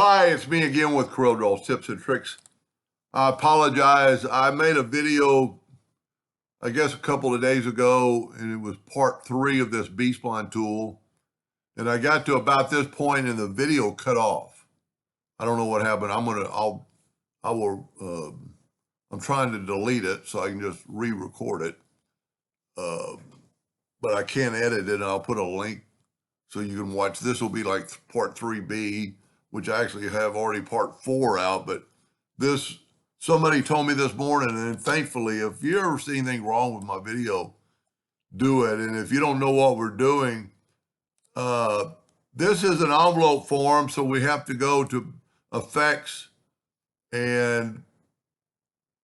Hi, it's me again with Corel Draws Tips and Tricks. I apologize. I made a video, I guess, a couple of days ago, and it was part 3 of this B-Spline tool. And I got to about this point and the video cut off. I don't know what happened. I'm trying to delete it so I can just re-record it. But I can't edit it, and I'll put a link so you can watch. This will be like part 3B, which I actually have already part 4 out, but somebody told me this morning, and thankfully, if you ever see anything wrong with my video, do it. And if you don't know what we're doing, this is an envelope form, so we have to go to effects and,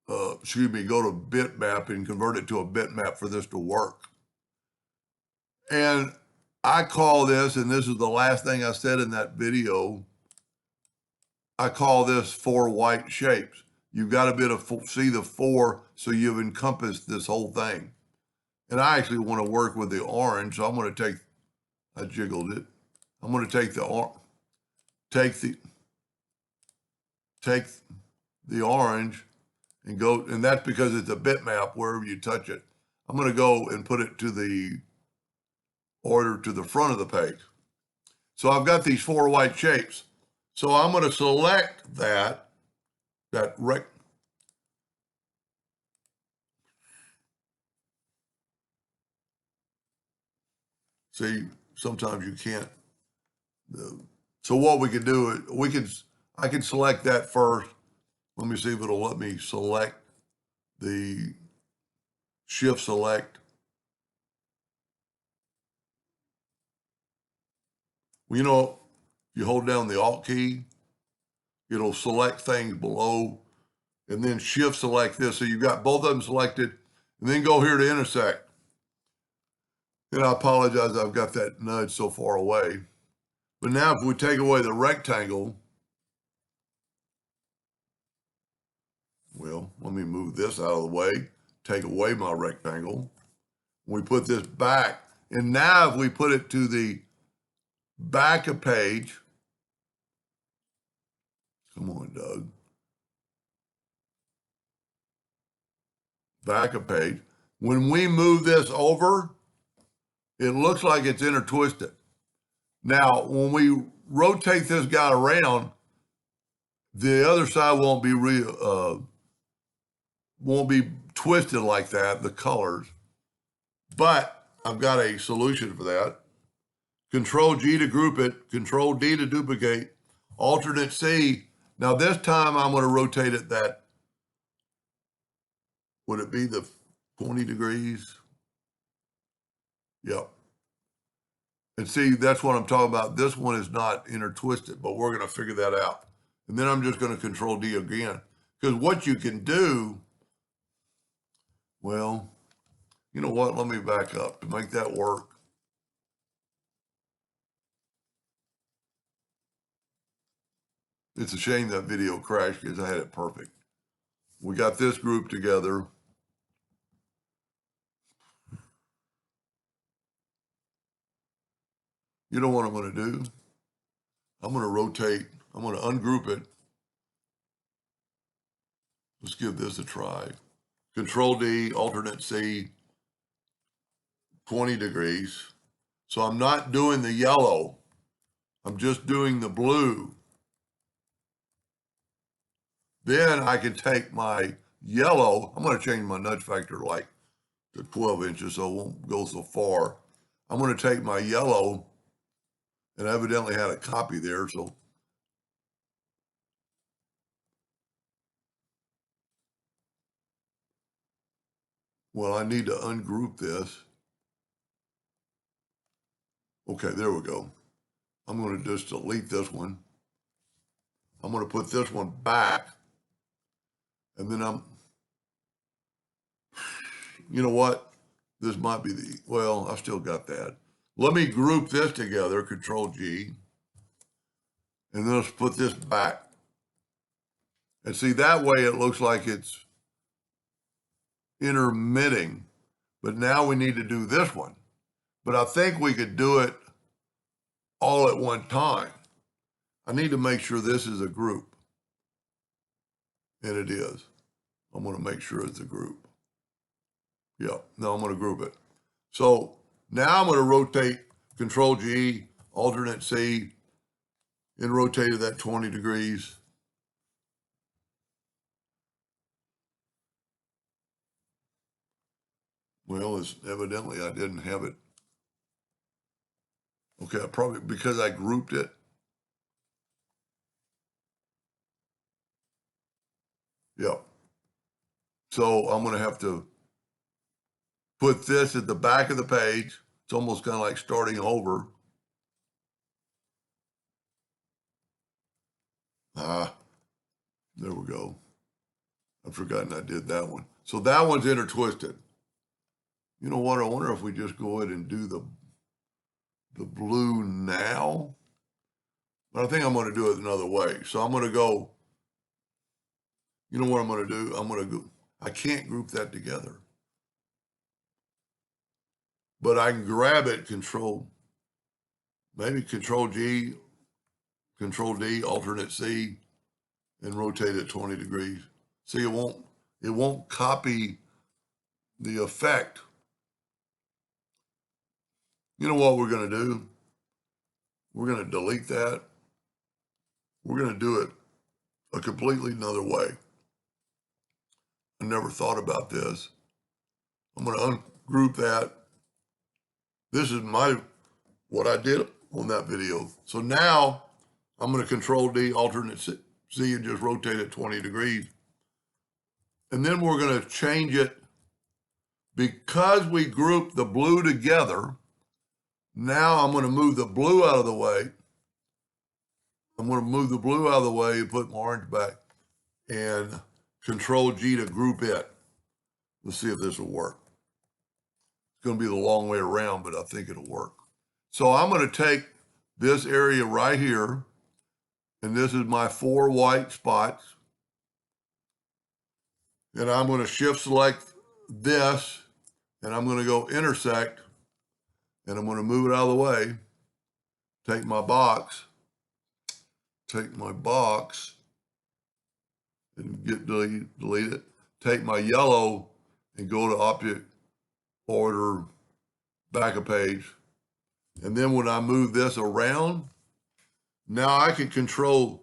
go to bitmap and convert it to a bitmap for this to work. And I call this, and this is the last thing I said in that video, I call this 4 white shapes. You've got to be able to see the 4 so you've encompassed this whole thing. And I actually want to work with the orange, so I'm going to I jiggled it. I'm going to take the orange and go, and that's because it's a bitmap wherever you touch it. I'm going to go and put it to the front of the page. So I've got these 4 white shapes. So I'm going to select that see, sometimes you can't. So what we can do is I can select that first. Let me see if it'll let me select the shift select. Well, you hold down the Alt key, it'll select things below, and then shift select this. So you've got both of them selected, and then go here to intersect. And I apologize, I've got that nudge so far away. But now if we take away the rectangle, well, let me move this out of the way, take away my rectangle. We put this back, and now if we put it to the back of page, come on, Doug. Back of page. When we move this over, it looks like it's intertwisted. Now, when we rotate this guy around, the other side won't be twisted like that, the colors. But I've got a solution for that. Control G to group it, Control D to duplicate, Alternate C. Now this time I'm going to rotate it would it be the 20 degrees? Yep. And see, that's what I'm talking about. This one is not intertwisted, but we're going to figure that out. And then I'm just going to Control D again. Because what you can do, well, you know what? Let me back up to make that work. It's a shame that video crashed because I had it perfect. We got this group together. You know what I'm going to do? I'm going to rotate. I'm going to ungroup it. Let's give this a try. Control D, Alternate C, 20 degrees. So I'm not doing the yellow. I'm just doing the blue. Then I can take my yellow. I'm going to change my nudge factor like to 12 inches so it won't go so far. I'm going to take my yellow, and I evidently had a copy there, so well, I need to ungroup this. Okay, there we go. I'm going to just delete this one. I'm going to put this one back, and then you know what? This might be well, I still got that. Let me group this together, Control G, and then let's put this back. And see, that way it looks like it's intermitting, but now we need to do this one. But I think we could do it all at one time. I need to make sure this is a group. And it is. I'm going to make sure it's a group. Yeah, no, I'm going to group it. So now I'm going to rotate Control G, alternate C, and rotate it at 20 degrees. Well, it's evidently I didn't have it. Okay, I probably, because I grouped it. Yeah. So I'm going to have to put this at the back of the page. It's almost kind of like starting over. There we go. I've forgotten I did that one. So that one's intertwisted. You know what? I wonder if we just go ahead and do the blue now. But I think I'm going to do it another way. So I'm going to go, you know what I'm going to do? I'm going to go, I can't group that together. But I can grab it, maybe Control G, Control D, alternate C, and rotate it 20 degrees. See, it won't copy the effect. You know what we're going to do? We're going to delete that. We're going to do it a completely another way. I never thought about this. I'm going to ungroup that. This is what I did on that video. So now I'm going to Control D, alternate C, and just rotate it 20 degrees. And then we're going to change it because we grouped the blue together. Now I'm going to move the blue out of the way. I'm going to move the blue out of the way and put my orange back and Control G to group it. Let's see if this will work. It's going to be the long way around, but I think it'll work. So I'm going to take this area right here, and this is my 4 white spots. And I'm going to shift select this, and I'm going to go intersect, and I'm going to move it out of the way. Take my box, and delete it. Take my yellow and go to object order, back a page. And then when I move this around, now I can Control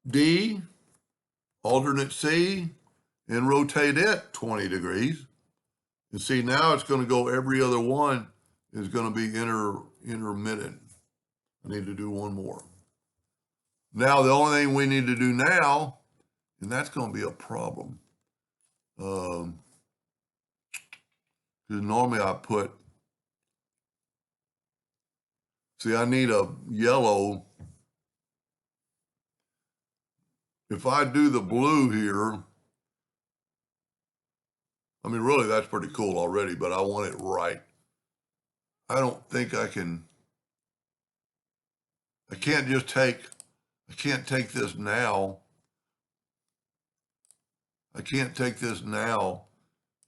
D, alternate C, and rotate it 20 degrees. And see, now it's going to go, every other one is going to be intermittent. I need to do one more. Now, the only thing we need to do now, and that's going to be a problem, because normally I put, see, I need a yellow. If I do the blue here, I mean, really, that's pretty cool already, but I want it right. I don't think I can, I can't take this now. I can't take this now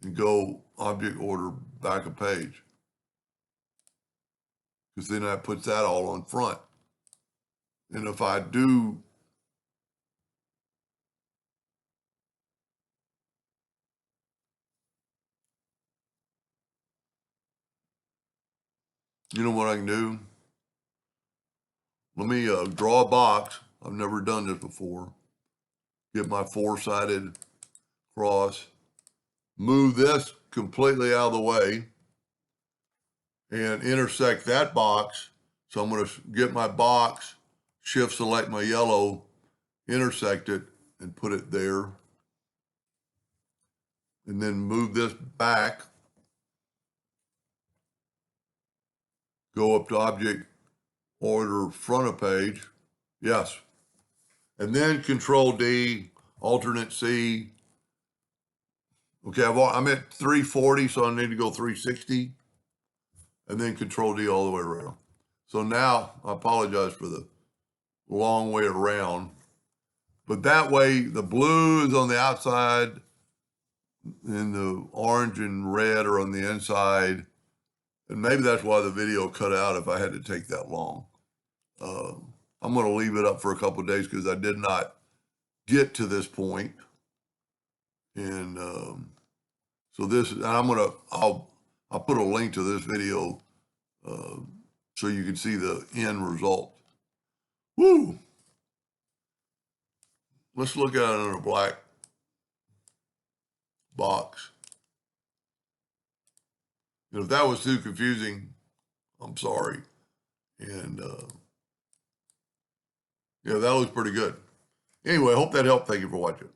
and go object order back a page, because then that puts that all on front. And if I do, you know what I can do? Let me draw a box. I've never done this before. Get my 4-sided cross, move this completely out of the way, and intersect that box. So I'm going to get my box, shift select my yellow, intersect it, and put it there. And then move this back. Go up to object order front of page. Yes. And then Control D, alternate C. Okay, I'm at 340, so I need to go 360. And then Control D all the way around. So now, I apologize for the long way around. But that way, the blue is on the outside, and the orange and red are on the inside. And maybe that's why the video cut out if I had to take that long. I'm going to leave it up for a couple of days because I did not get to this point. And so this, and I'll put a link to this video so you can see the end result. Woo! Let's look at it in a black box. And if that was too confusing, I'm sorry. And yeah, that looks pretty good. Anyway, I hope that helped. Thank you for watching.